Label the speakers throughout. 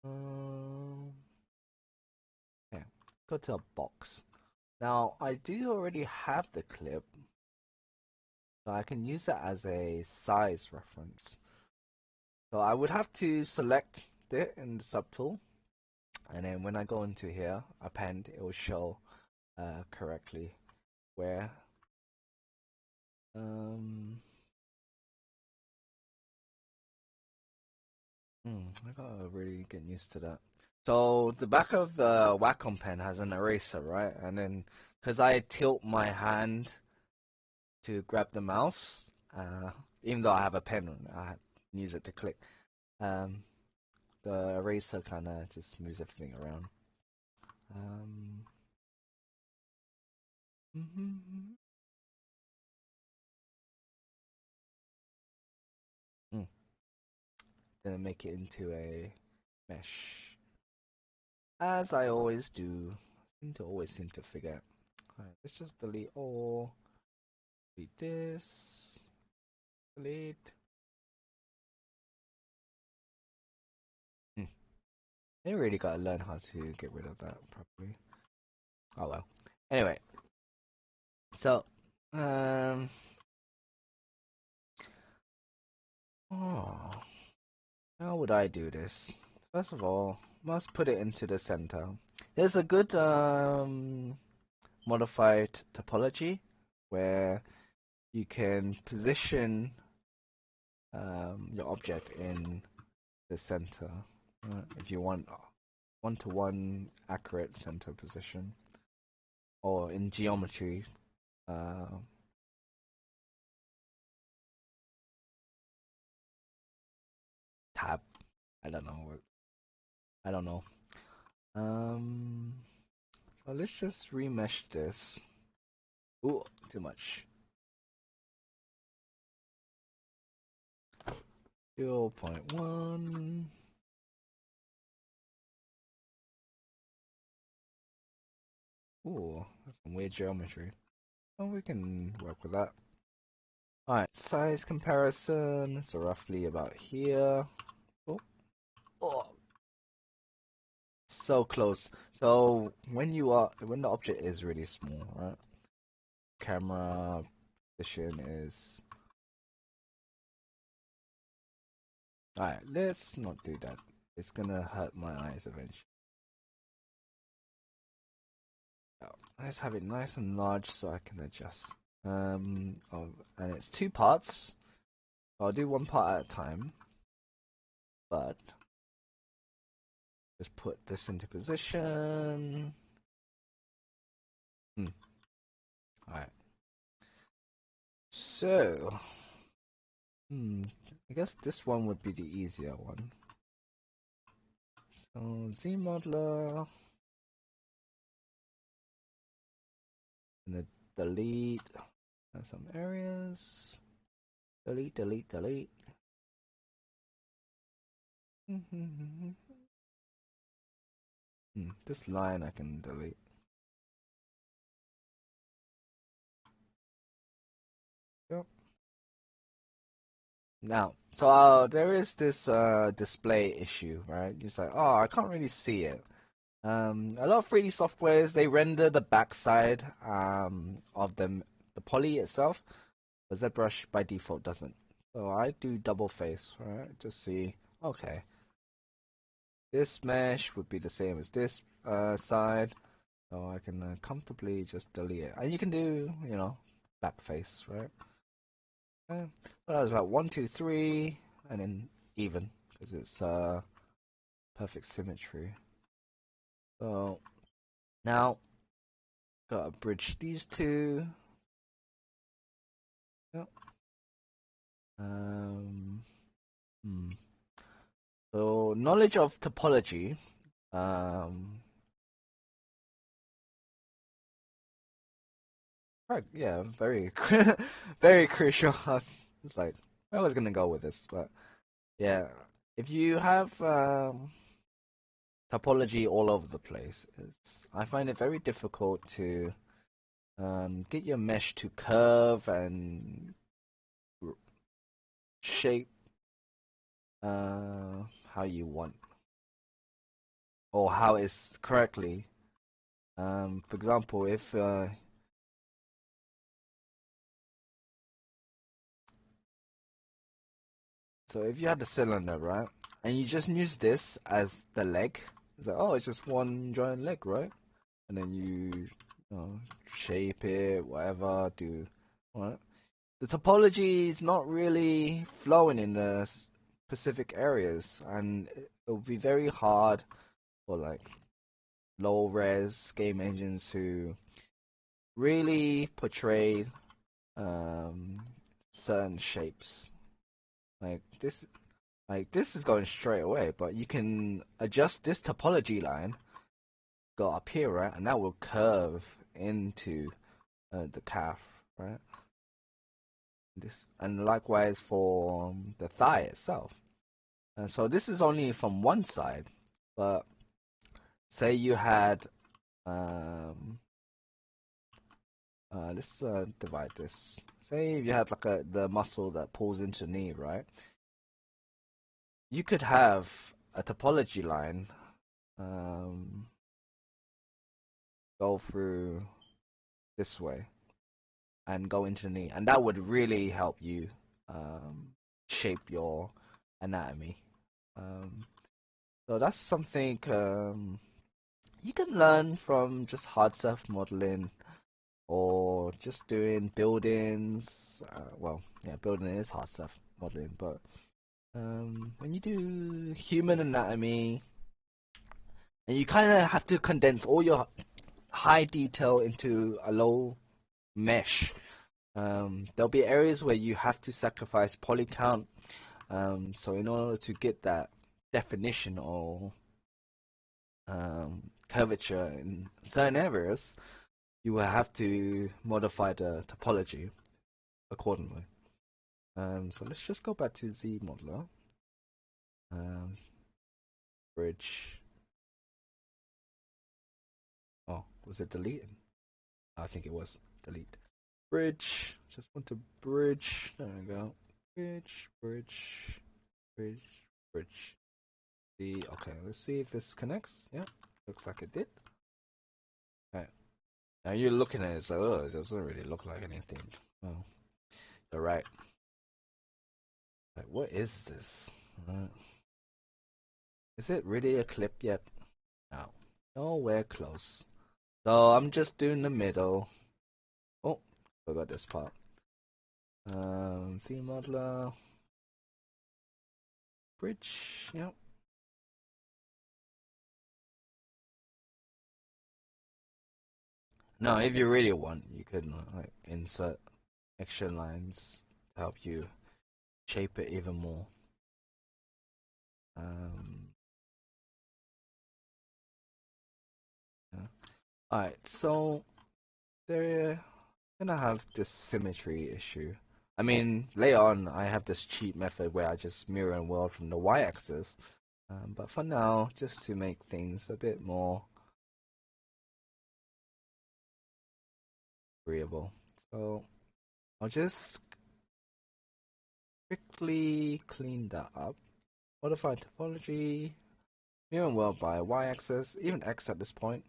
Speaker 1: Um, okay, go to a box. Now I do already have the clip, so I can use that as a size reference. So I would have to select it in the subtool, and then when I go into here, append, it will show correctly where. Um, I gotta really get used to that. So the back of the Wacom pen has an eraser, right? And then, because I tilt my hand to grab the mouse, uh, even though I have a pen, I use it to click. Um, the eraser kind of just moves everything around. Um, mm, then make it into a mesh, as I always do. Always seem to forget. Alright, let's just delete all. Delete this. Delete. Hmm. They really gotta learn how to get rid of that properly. Oh well. Anyway, so oh, how would I do this? First of all, must put it into the center. There's a good modified topology where you can position your object in the center if you want one-to-one accurate center position, or in geometry. Uh, tab. I don't know. I don't know. Well, let's just remesh this. Ooh, too much. 0.1. Ooh, that's some weird geometry. Oh, we can work with that. Alright, size comparison. So roughly about here. Oh, oh, so close. So when the object is really small, right? Camera position is. Alright, let's not do that. It's gonna hurt my eyes eventually. Oh, let's have it nice and large so I can adjust. And it's two parts. I'll do one part at a time, but just put this into position. Alright. So, I guess this one would be the easier one. So, Zmodeller, and then delete some areas. Delete, delete, delete. This line I can delete. Yep. Now, so there is this display issue, right? It's like, oh, I can't really see it. A lot of 3D softwares, they render the backside of the poly itself, but ZBrush by default doesn't. So I do double face, right? To see, okay, this mesh would be the same as this side, so I can comfortably just delete it. And you can do, back face, right? Well, that was about 1, 2, 3, and then even, because it's perfect symmetry. So now, gotta bridge these two. Yep. Um, hmm. So knowledge of topology. Right, yeah, very, very crucial. It's like I was gonna go with this, but yeah, if you have topology all over the place, I find it very difficult to get your mesh to curve and shape how you want. or how it's correctly. For example, if so if you had the cylinder, right, and you just use this as the leg, it's like, oh, it's just one giant leg, right? And then you know, shape it, whatever, do, right? The topology is not really flowing in the specific areas, and it will be very hard for like low res game engines to really portray um, certain shapes. Like this, this is going straight away, but you can adjust this topology line, go up here, right, and that will curve into the calf, right? This, and likewise for the thigh itself. And so this is only from one side, but say you had um, let's divide this. Say if you had like the muscle that pulls into knee, right? You could have a topology line um, go through this way and go into the knee, and that would really help you um, shape your anatomy. Um, so that's something you can learn from just hard surface modeling or just doing buildings. Well, yeah, building is hard surface modeling, but when you do human anatomy, and you kind of have to condense all your high detail into a low mesh. There'll be areas where you have to sacrifice poly count. So in order to get that definition or curvature in certain areas, you will have to modify the topology accordingly. So let's just go back to Zmodeller. Bridge. Oh, was it deleted? I think it was delete. Bridge. Just want to bridge. There we go. Bridge, bridge, bridge, bridge. See, okay, let's see if this connects. Yeah, looks like it did. Okay. Now you're looking at it, so oh, it doesn't really look like anything. Oh, you're right. Like, what is this? Is it really a clip yet? No. Nowhere close. So I'm just doing the middle. Oh, forgot this part. Theme modeler. Bridge. Yep. No, if you really want, you could like insert extra lines to help you shape it even more. Um, yeah. Alright, so they're gonna have this symmetry issue. I mean, later on, I have this cheat method where I just mirror and weld from the y-axis. But for now, just to make things a bit more agreeable. So I'll just quickly clean that up. Modify topology, mirror and weld by y-axis, even x at this point.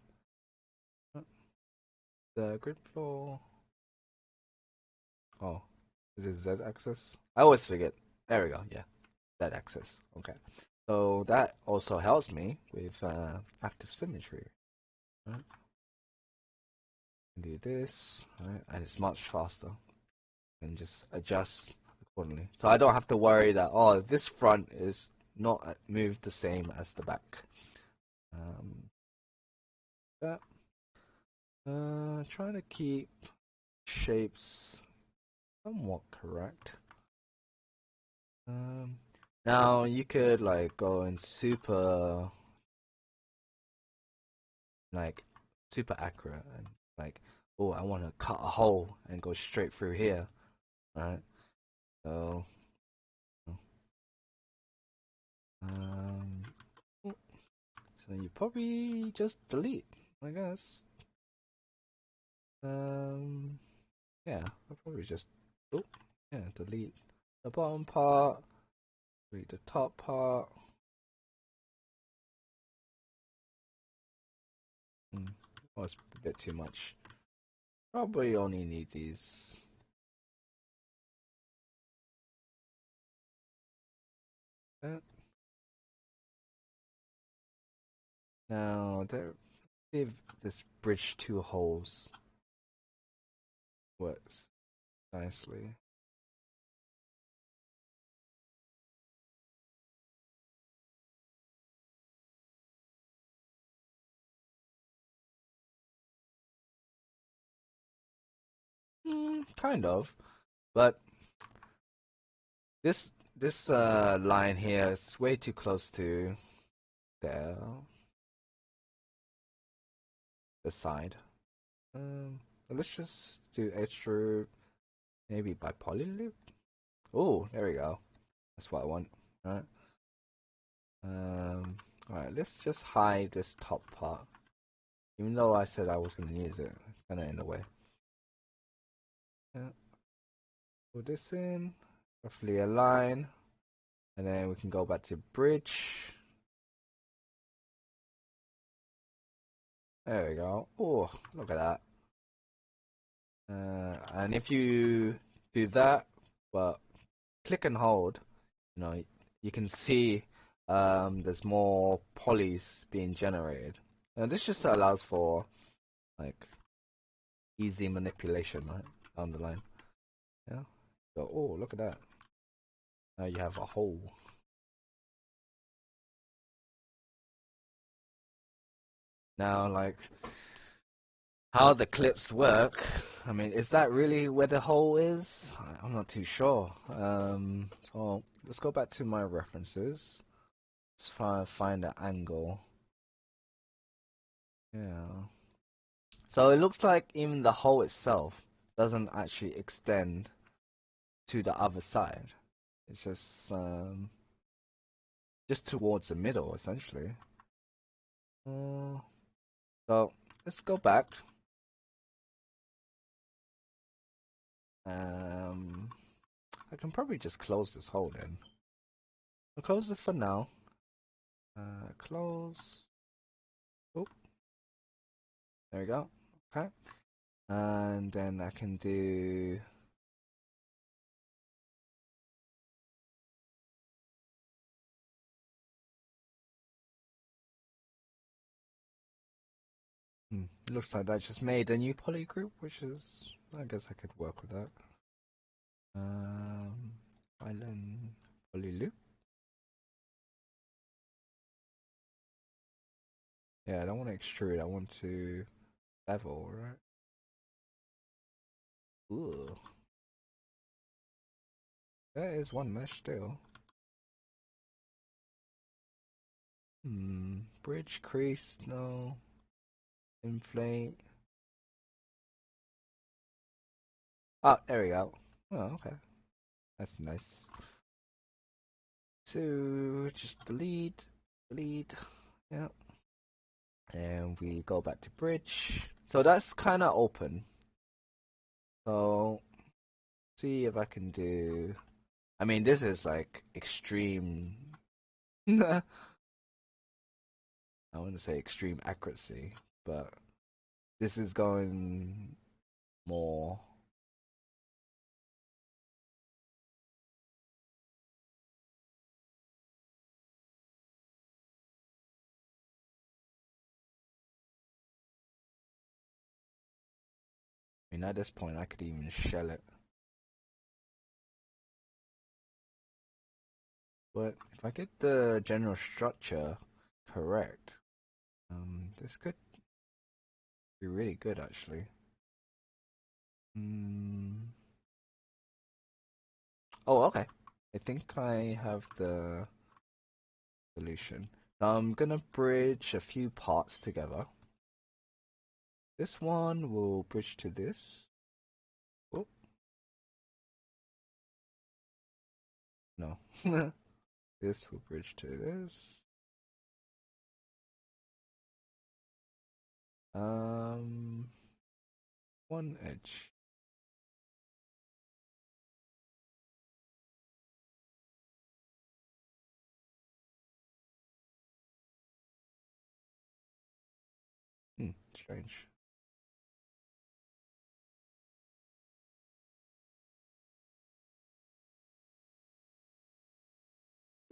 Speaker 1: The grid floor. Oh, is it z-axis? I always forget. There we go. Yeah, z-axis. Okay. So that also helps me with active symmetry. Right? Do this, right? And it's much faster. And just adjust accordingly. So I don't have to worry that, oh, this front is not moved the same as the back. That. Trying to keep shapes somewhat correct. Now you could like go in like super accurate and like, oh, I want to cut a hole and go straight through here, right? So, um, so you probably just delete, I guess. Yeah, I'll probably just, oh, yeah, delete the bottom part, delete the top part. Oh, it's a bit too much. Probably only need these. Uh, Now, there, see if this bridge two holes works nicely. Kind of, but this this line here is way too close to the the side. Um, let's just do extra, maybe by poly loop. Oh, there we go. That's what I want. Alright. Alright, let's just hide this top part. Even though I said I was gonna use it, it's kinda in the way. Yeah. Put this in, roughly a line, and then we can go back to bridge. There we go. Oh, look at that. And if you do that, well, click and hold, you know, you can see there's more polys being generated. And this just allows for like easy manipulation, right, down the line. Yeah. So, oh, look at that. Now you have a hole. Now, like, how the clips work, I mean, is that really where the hole is? I'm not too sure. So let's go back to my references. Let's try and find the angle. Yeah. So it looks like even the hole itself doesn't actually extend to the other side. It's just towards the middle, essentially. So let's go back. I can probably just close this hole then. I'll close it for now. Close. Oh, there we go. Okay. And then I can do. Looks like that just made a new poly group, which is, I guess I could work with that. Island poly loop. Yeah, I don't want to extrude. I want to bevel, right? Ooh, that is one mesh still. Bridge crease, no. Inflate. Oh, there we go. Oh, okay. That's nice. So just delete. Yeah. And we go back to bridge. So that's kind of open. So see if I can do. I mean, this is like extreme. I want to say extreme accuracy, but this is going more. I mean, at this point, I could even shell it. But if I get the general structure correct, this could be really good actually. Oh, okay. I think I have the solution. So I'm gonna bridge a few parts together. This one will bridge to this. Oh, no. This will bridge to this. One edge. strange.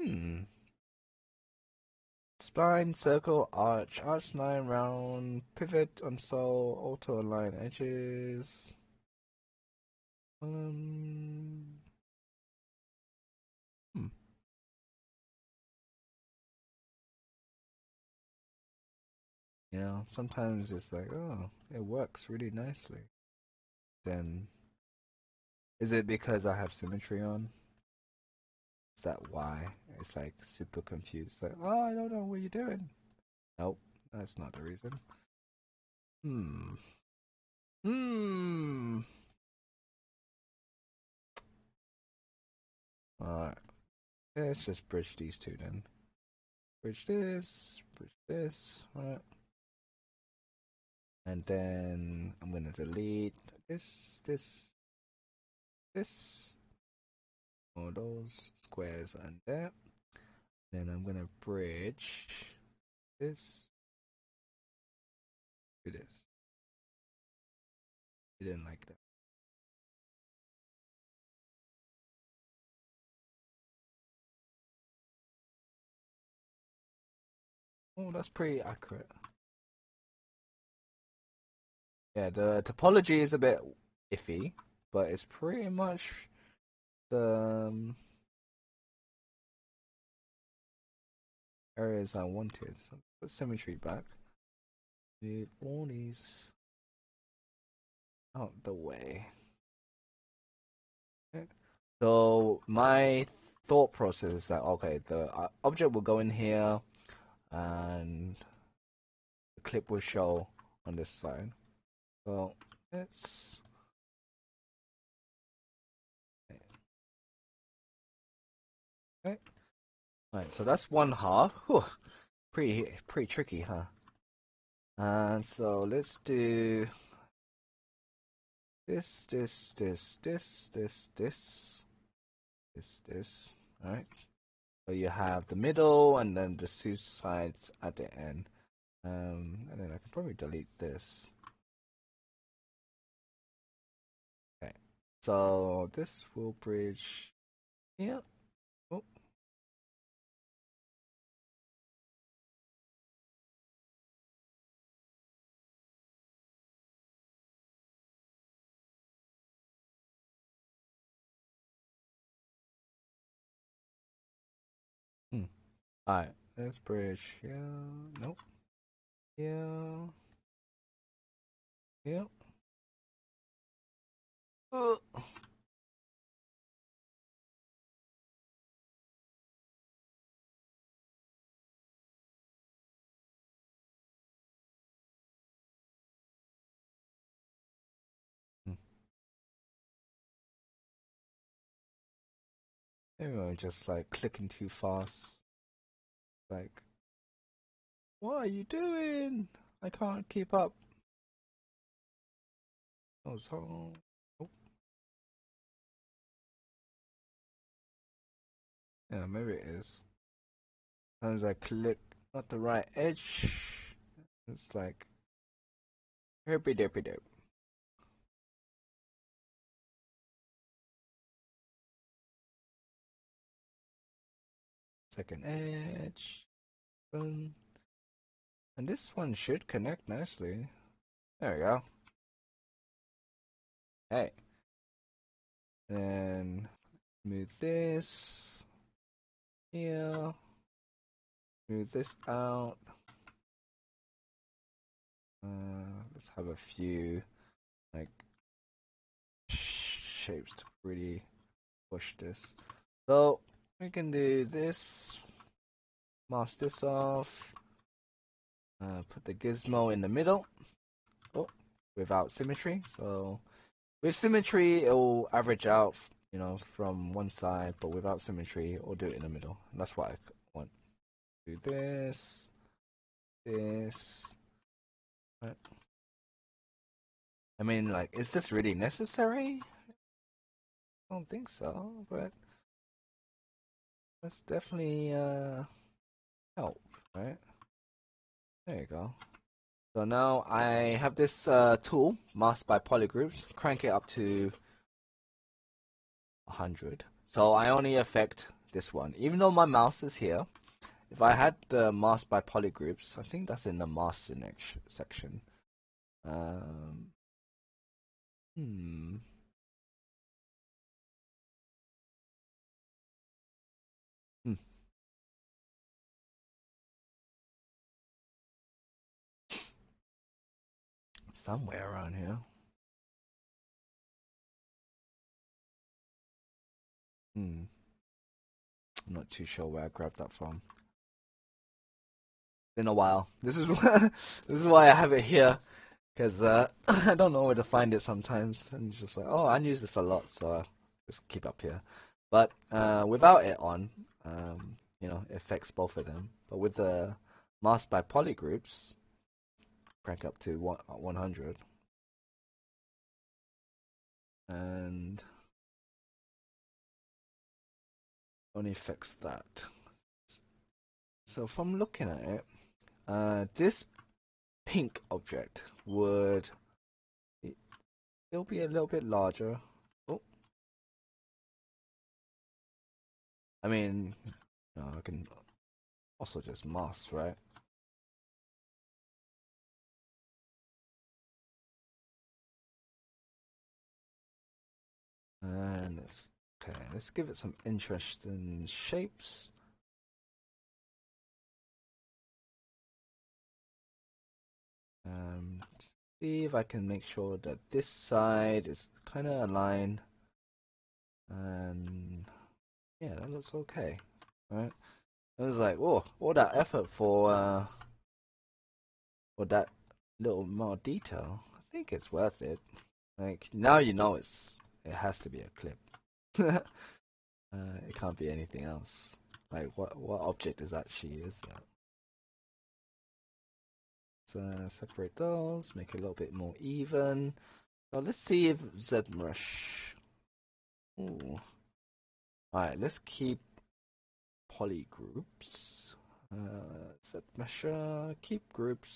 Speaker 1: Hmm. Spline, circle, arch 9 round, pivot on sole, auto align edges. Um. Hmm. You know, sometimes it's like, oh, it works really nicely. Then, is it because I have symmetry on? Is that why? It's like super confused. Like, oh, I don't know what you're doing. Nope, that's not the reason. Hmm. Hmm. Alright, let's just bridge these two then. Bridge this, right? And then I'm gonna delete this, this, this, all those squares and that. Then I'm gonna bridge this to this. You didn't like that. Oh, that's pretty accurate. Yeah, the topology is a bit iffy, but it's pretty much the areas I wanted. So put symmetry back. Move all these out the way. Okay. So my thought process is that okay, the object will go in here, and the clip will show on this side. So let's. Okay. Right, so that's one half. Whew, pretty tricky, huh? And so let's do this, this, this, this, this, this, this. All right. So you have the middle and then the two sides at the end. And then I can probably delete this. Okay. So this will bridge here. Oh. Hmm. Alright. Let's bridge here. Nope. Here. Here. Uh. Hmm. Maybe I'm just like clicking too fast. Like, what are you doing? I can't keep up. Oh, so. Oh. Yeah, maybe it is. Sometimes I click not the right edge. It's like herpy derpy derp. Second edge. Boom. And this one should connect nicely. There we go. Hey. Then move this here. Move this out. Let's have a few like shapes to really push this. So we can do this. Mask this off. Put the gizmo in the middle. Oh, without symmetry. So with symmetry, it will average out, you know, from one side, but without symmetry, it will do it in the middle. And that's what I want. Do this, this. Right. I mean, like, is this really necessary? I don't think so, but let's definitely help, right? There you go. So now I have this tool, masked by polygroups, crank it up to 100. So I only affect this one. Even though my mouse is here, if I had the mask by polygroups, I think that's in the mask section. Um, hmm. Hmm. Somewhere around here. Hmm. I'm not too sure where I grabbed that from. Been a while. This is this is why I have it here, because I don't know where to find it sometimes, and it's just like, oh, I use this a lot, so I just keep up here. But without it on, you know, it affects both of them. But with the mask by polygroups, crank up to 100, and only affects that. So from looking at it, this pink object would it'll be a little bit larger. Oh, I mean, no, I can also just mask, right? And let's give it some interesting shapes. See if I can make sure that this side is kind of aligned, and yeah, that looks okay, right? I was like, oh, all that effort for that little more detail. I think it's worth it. Like now you know it has to be a clip. It can't be anything else. Like what object is actually is that? So separate those, make it a little bit more even. So let's see if ZMrush. Ooh. Alright, let's keep polygroups. ZMesher, keep groups.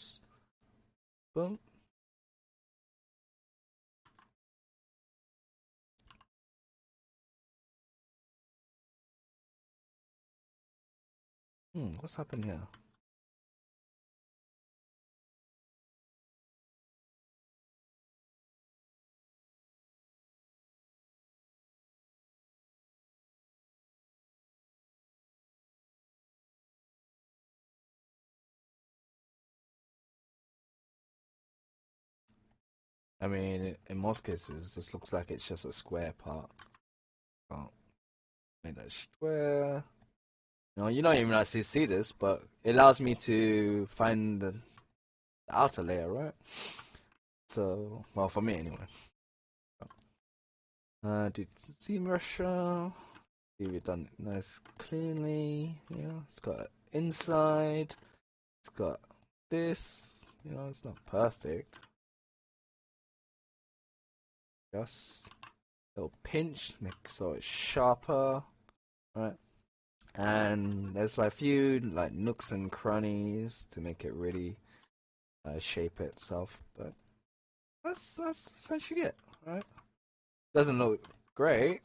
Speaker 1: Boom. What's happened here? I mean, in most cases, this looks like it's just a square part. Oh, make that square. No, you don't even actually see this, but it allows me to find the outer layer, right? So, well, for me anyway. Did ZMrush? See, we've done it nice cleanly. Yeah, it's got inside. It's got this. You know, it's not perfect. Just a little pinch, make so it's sharper, right? And there's like a few like nooks and crannies to make it really shape itself. But that's essentially it, right? Doesn't look great,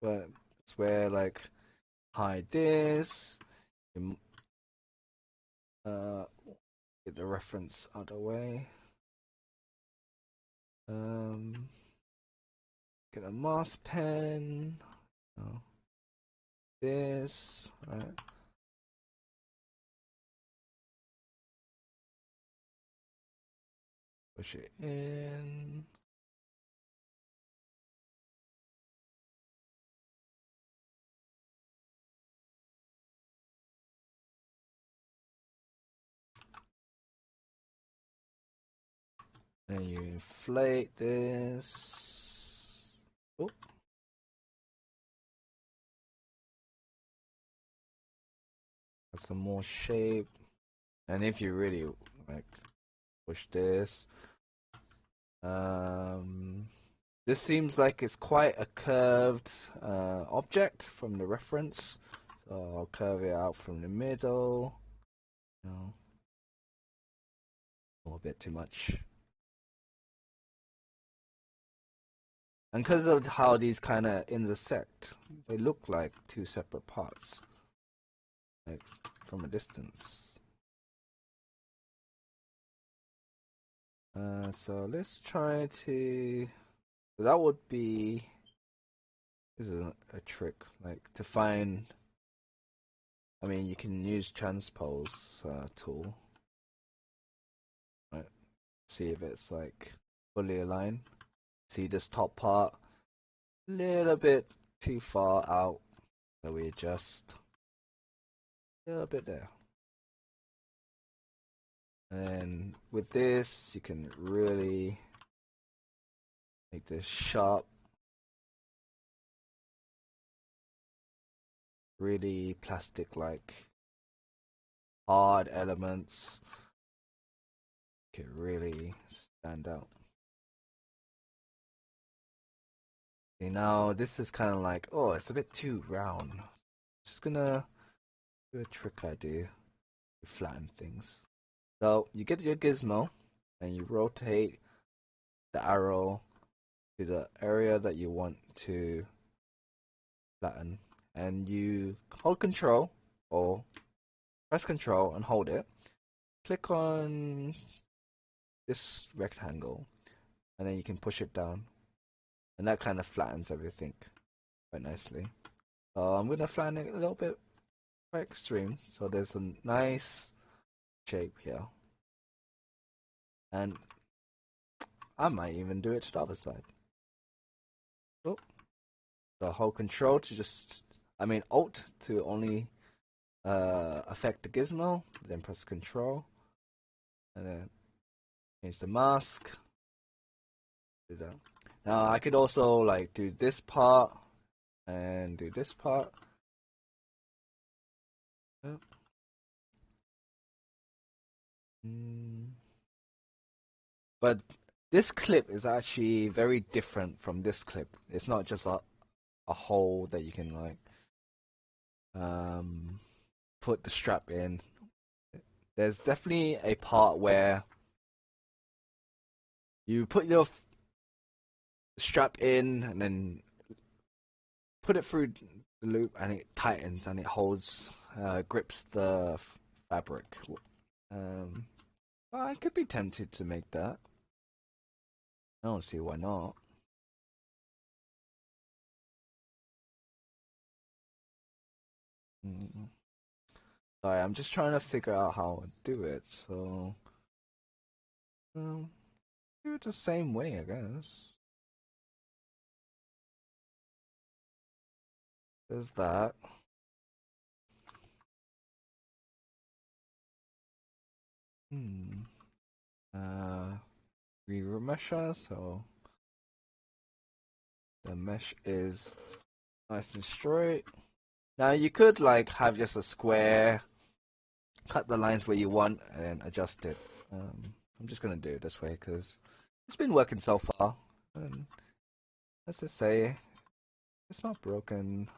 Speaker 1: but it's where like hide this, uh, get the reference out of the way. Get a mouse pen. Oh, this, right? Push it in. Then you inflate this. Oh, got some more shape. And if you really like push this, this seems like it's quite a curved object from the reference. So I'll curve it out from the middle. You know, little bit too much. And because of how these kind of intersect, they look like two separate parts, like from a distance. So let's try to. That would be. This is a trick, like to find. I mean, you can use transpose tool, right? See if it's like fully aligned. See this top part, a little bit too far out, so we adjust a little bit there. And with this, you can really make this sharp, really plastic-like, hard elements can really stand out. See, now this is kind of like, oh, it's a bit too round. Just gonna do a trick I do to flatten things. So you get your gizmo and you rotate the arrow to the area that you want to flatten, and you hold control or press control and hold it. Click on this rectangle and then you can push it down, and that kind of flattens everything quite nicely. So I'm going to flatten it a little bit quite extreme, so there's a nice shape here, and I might even do it to the other side. Oh, so hold control to just, I mean alt to only affect the gizmo, then press control and then change the mask. Do that. Now I could also like do this part and do this part. Yep. But this clip is actually very different from this clip. It's not just a hole that you can like put the strap in. There's definitely a part where you put your strap in and then put it through the loop and it tightens and it holds, grips the fabric. I could be tempted to make that. I don't see why not. Sorry, I'm just trying to figure out how to do it. So, do it the same way, I guess. There's that. Reroute mesh, so the mesh is nice and straight. Now you could like have just a square, cut the lines where you want, and then adjust it. I'm just gonna do it this way because it's been working so far. And let's just say it's not broken.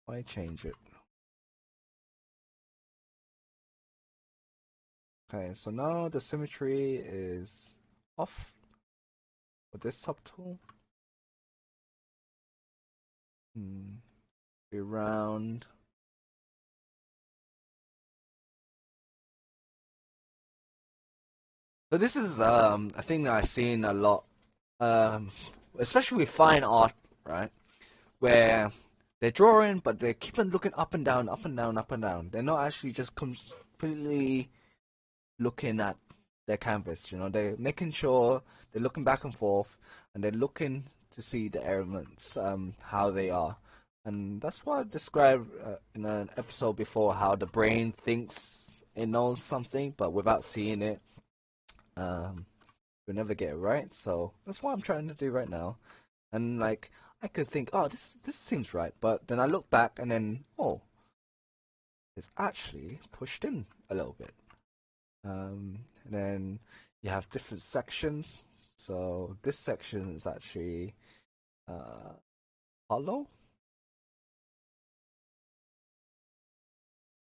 Speaker 1: Why change it? Okay, so now the symmetry is off with this subtool. Be round. So this is a thing that I've seen a lot, especially with fine art, right? Where they're drawing, but they keep on looking up and down, up and down, up and down. They're not actually just completely looking at their canvas. You know, they're making sure they're looking back and forth, and they're looking to see the elements, how they are. And that's what I described in an episode before, how the brain thinks it knows something, but without seeing it, you'll never get it right. So that's what I'm trying to do right now. And like, I could think, oh, this seems right, but then I look back and then, oh, it's actually pushed in a little bit. And then you have different sections. So this section is actually hollow.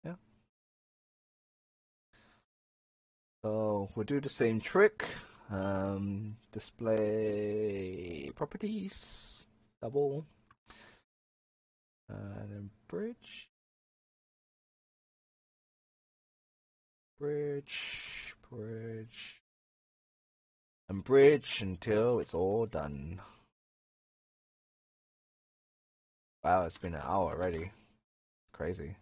Speaker 1: Yeah. So we'll do the same trick. Display properties, double, and then bridge, bridge, bridge, and bridge until it's all done. Wow, it's been an hour already. Crazy.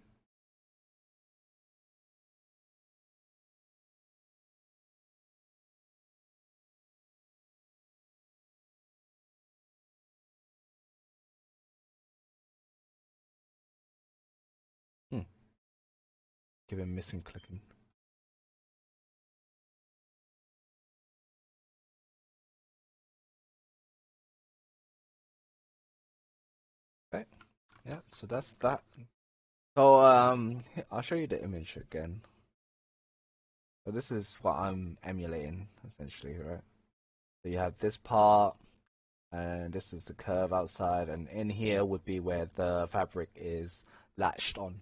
Speaker 1: Give him missing clicking. Okay. Yeah, so that's that. So I'll show you the image again. So this is what I'm emulating essentially, right? So you have this part, and this is the curve outside, and in here would be where the fabric is latched on.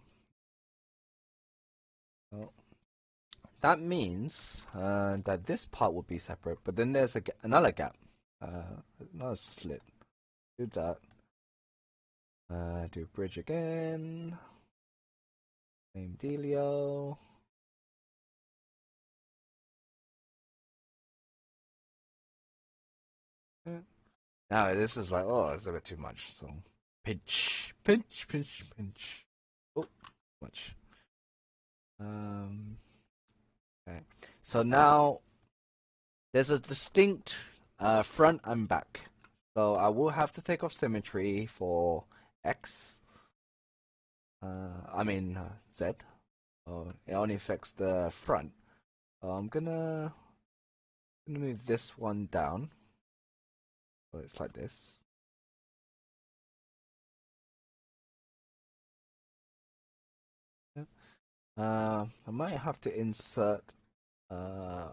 Speaker 1: So that means that this part would be separate, but then there's another gap, another slit. Do that. Do bridge again. Same dealio. Yeah. Now this is like, oh, it's a bit too much. So pinch, pinch, pinch, pinch. Oh, much. Okay. So now there's a distinct front and back. So I will have to take off symmetry for X. Z. It only affects the front. So I'm gonna move this one down. So it's like this. Yeah. I might have to insert a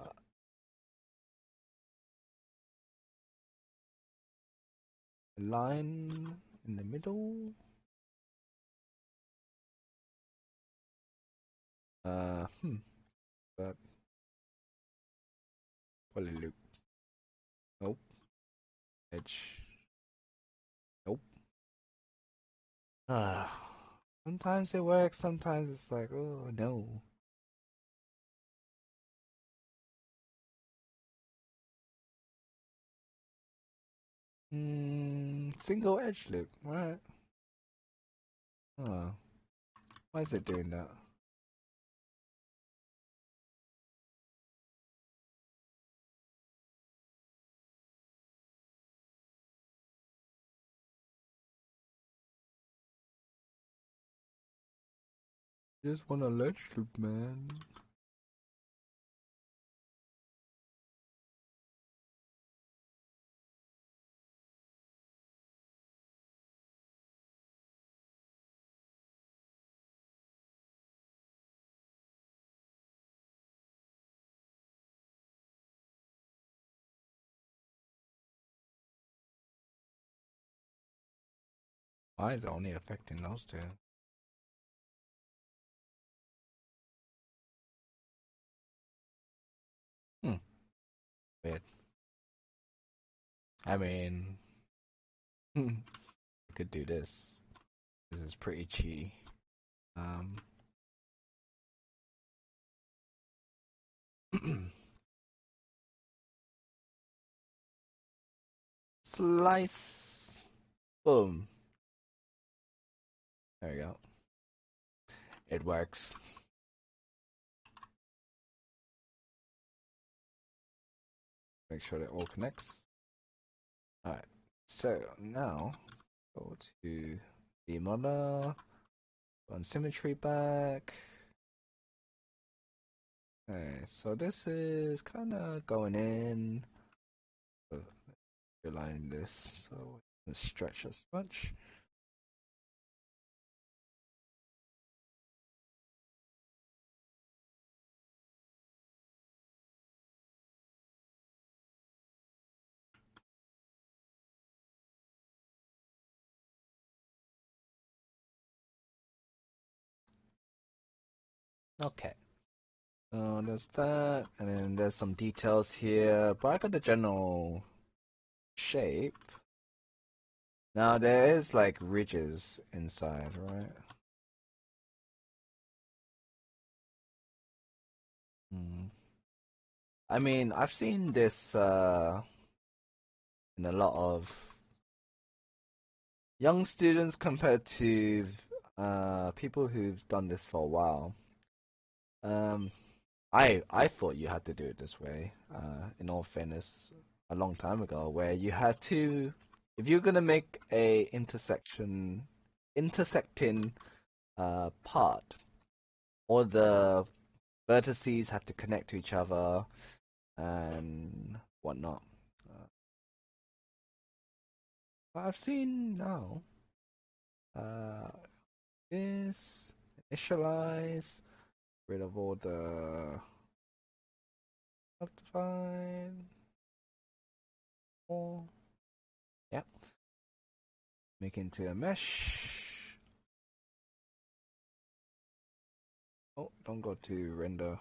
Speaker 1: line in the middle. But poly loop. Nope. Edge. Nope. Sometimes it works, sometimes it's like, oh no. Single edge loop, right? Oh, why is it doing that? Just want a ledge loop, man. Why is it only affecting those two? Weird. I mean, I could do this. This is pretty cheaty. Um, Slice. Boom. There you go. It works. Make sure that all connects. Alright. So now go to Zmodeller, run symmetry back. Okay, so this is kind of going in. Align this so we can stretch as much. Okay. So there's that, and then there's some details here, but I got the general shape. Now there is like ridges inside, right? Hmm. I mean, I've seen this in a lot of young students compared to people who've done this for a while. Um, I thought you had to do it this way. In all fairness, a long time ago, where you had to, if you're gonna make a intersecting part, all the vertices have to connect to each other and whatnot. Uh, but I've seen now, uh, this initialize, rid of all the subdivide, all, yep, make into a mesh. Oh, don't go to render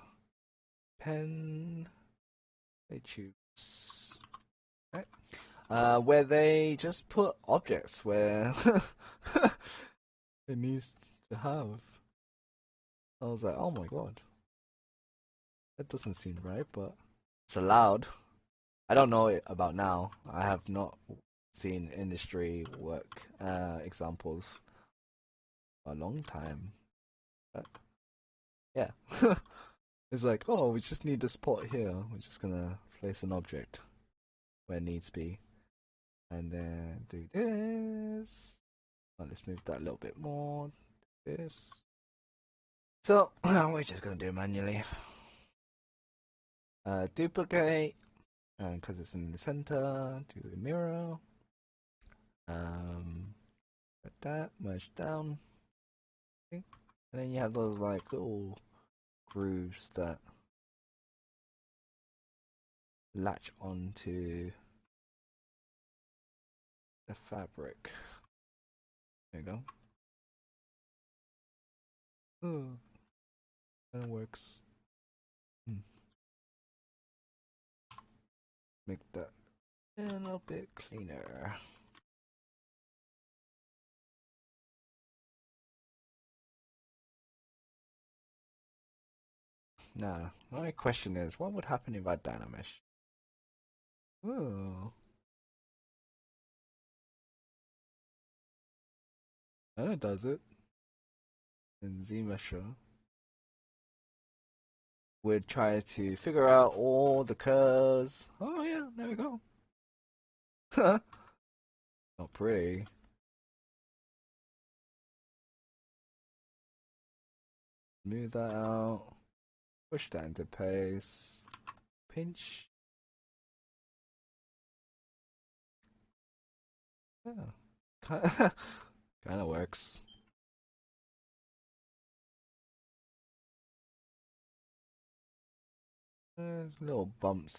Speaker 1: pen. They choose. Right. Where they just put objects where it needs to have. I was like, oh my god, that doesn't seem right, but it's allowed. I don't know it about now. I have not seen industry work examples for a long time. But yeah, it's like, oh, we just need this pot here. We're just gonna place an object where it needs to be, and then do this. Oh, let's move that a little bit more. This. So we're just gonna do it manually. Duplicate, and because it's in the center, do a mirror. Like that, merge down. Okay. And then you have those like little grooves that latch onto the fabric. There you go. Oh, that works. Hmm. Make that a little bit cleaner. Now, my question is, what would happen if I dynamesh? Oh, and it does it. And Zmesher would try to figure out all the curves. Oh yeah, there we go. Not pretty. Move that out. Push that into paste. Pinch. Yeah. Kinda works. There's little bumps.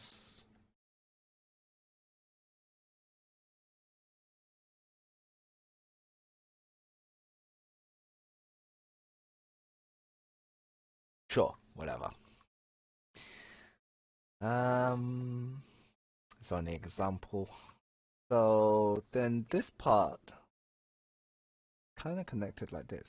Speaker 1: Sure, whatever. It's only an example. So then this part kind of connected like this.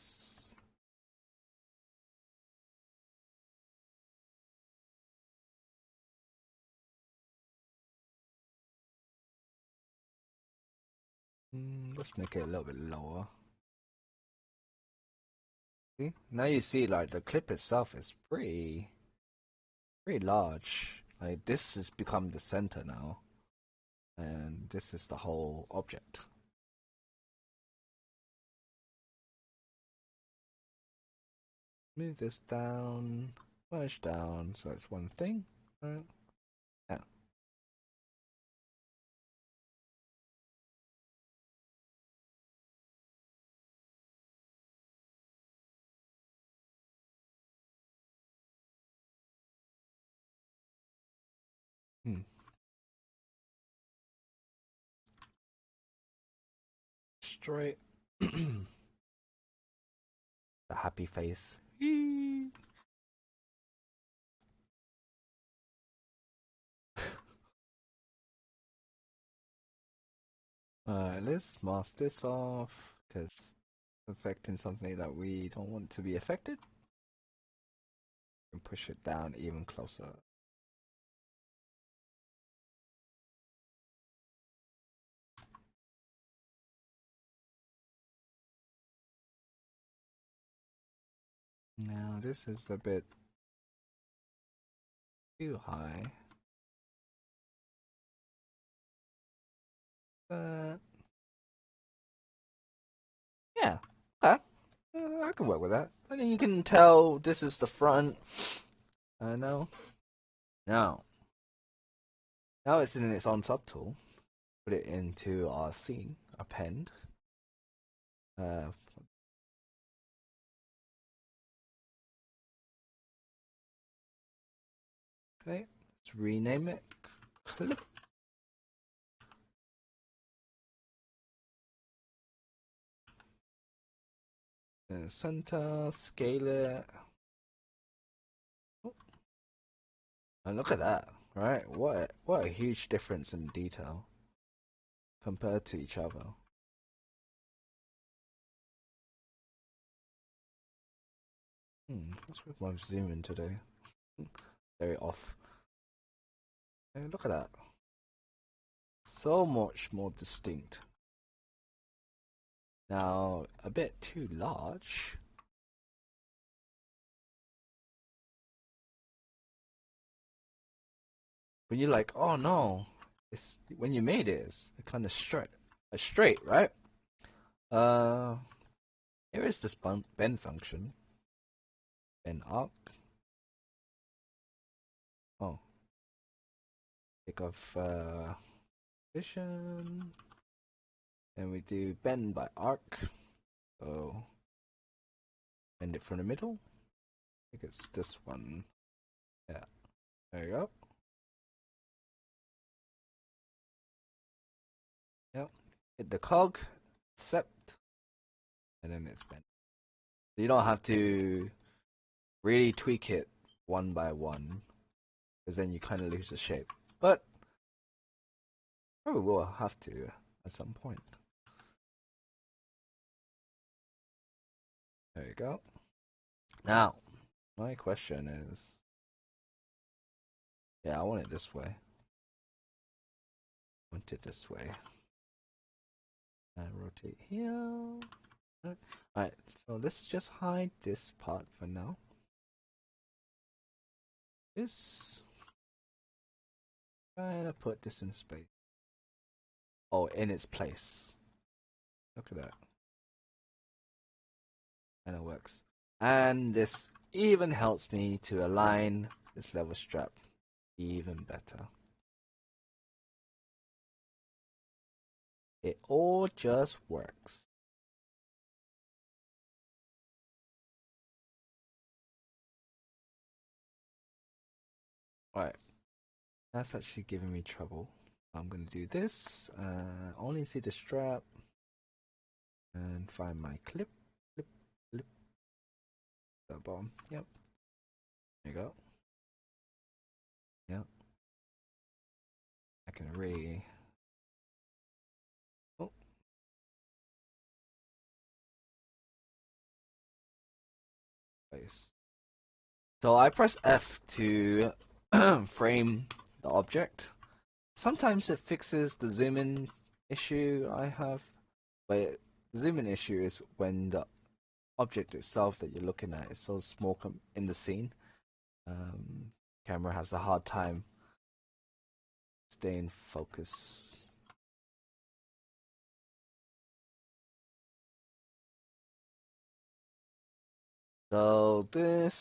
Speaker 1: Let's make it a little bit lower. See? Now you see like the clip itself is pretty large. Like this has become the center now, and this is the whole object. Move this down, merge down, so it's one thing. Right? Yeah. Hmm. Straight. The happy face. Let's mask this off because it's affecting something that we don't want to be affected. And push it down even closer. Now this is a bit too high. But yeah, okay. I can work with that. I think you can tell this is the front. I know. Now, now it's in its own subtool. Put it into our scene, append. Uh, okay, let's rename it. Clip. Center, scale it. Oh, and look at that, right? What a huge difference in detail compared to each other. What's with my zooming today? Very off. And look at that. So much more distinct. Now, a bit too large. When you're like, oh no, it's when you made it, it's kind of straight, right? Uh, Here is this bend function. Bend arc. Oh, take off position, and we do bend by arc. So bend it from the middle. I think it's this one. Yeah, there you go. Yep. Hit the cog, accept, and then it's bent. So you don't have to really tweak it one by one, because then you kind of lose the shape. But probably will have to at some point. There you go. Now, my question is, yeah, I want it this way. I want it this way. And rotate here. Alright, so let's just hide this part for now. This, trying to put this in space. Oh, in its place. Look at that. And it works. And this even helps me to align this level strap even better. It all just works. Alright, that's actually giving me trouble. I'm going to do this, only see the strap, and find my clip, clip, the bottom, yep, there you go, yep, I can oh, place. So I press F to frame the object. Sometimes it fixes the zoom in issue I have, but the zoom in issue is when the object itself that you're looking at is so small in the scene. Camera has a hard time staying focused. So this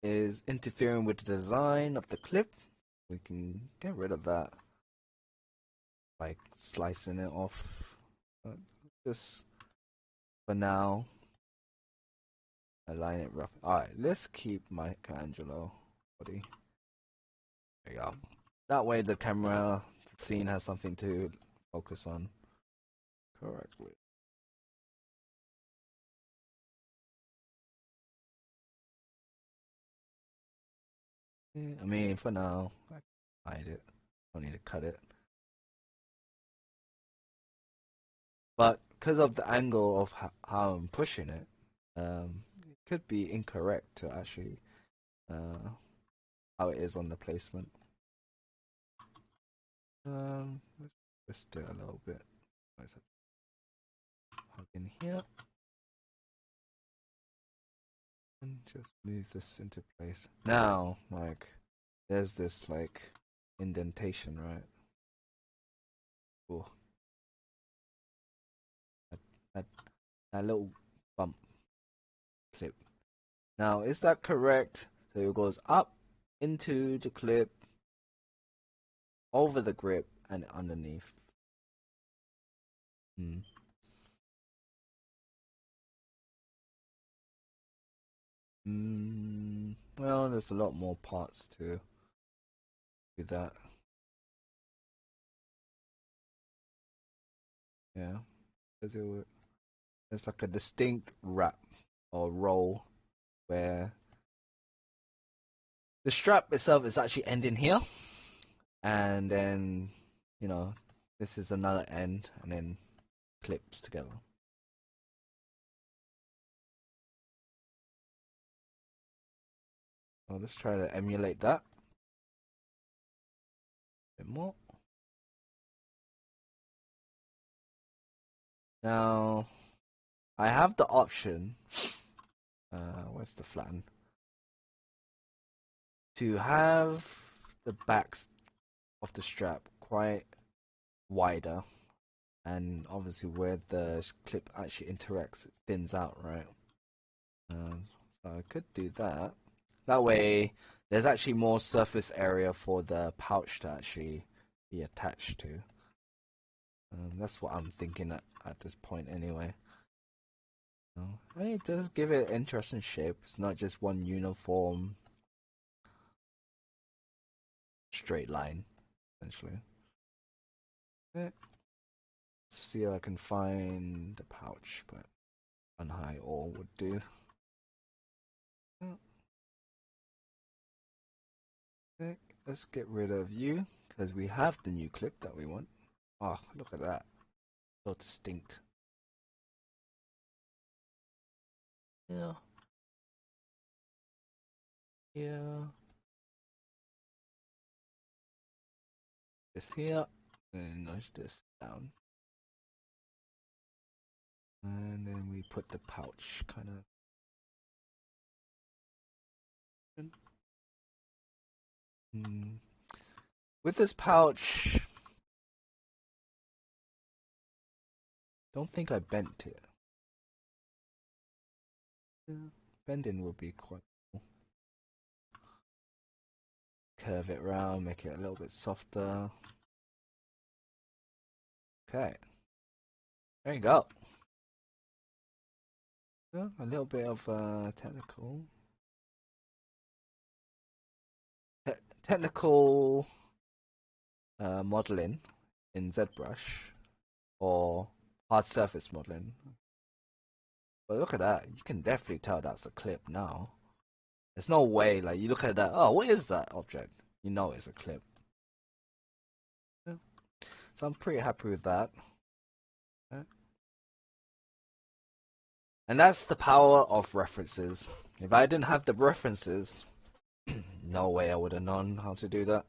Speaker 1: is interfering with the design of the clip. We can get rid of that by slicing it off. Just for now, align it rough. Alright, let's keep Michelangelo body. There you go. That way the camera scene has something to focus on correctly. I mean, for now, I can hide it. Don't need to cut it. But because of the angle of how I'm pushing it, it could be incorrect to actually how it is on the placement. Let's just do it a little bit. Plug in here and just move this into place. Now, like, there's this like indentation, right? Cool. That, that little bump clip. Now, is that correct? So it goes up into the clip, over the grip, and underneath. Hmm. Well, there's a lot more parts to that. Yeah, there's like a distinct wrap or roll where the strap itself is actually ending here, and then this is another end, and then clips together. So let's try to emulate that a bit more. Now I have the option. Where's the flatten? To have the backs of the strap quite wider, and obviously where the clip actually interacts, it thins out, right? So I could do that. That way, there's actually more surface area for the pouch to actually be attached to. That's what I'm thinking at this point, anyway. It does give it an interesting shape. It's not just one uniform straight line, essentially. Okay. See if I can find the pouch, but unhigh all would do. Okay, let's get rid of you, because we have the new clip that we want. Oh, look at that. So distinct. Yeah. Yeah. This here. And nudge this down. And then we put the pouch kind of. With this pouch, don't think I bent it. Yeah. Bending will be quite cool. Curve it around, make it a little bit softer. Okay. There you go. Yeah, a little bit of technical modeling in ZBrush or hard surface modeling. But look at that, you can definitely tell that's a clip now. There's no way, like, you look at that, oh, what is that object? You know it's a clip. Yeah. So I'm pretty happy with that. Okay. And that's the power of references. If I didn't have the references, no way I would have known how to do that.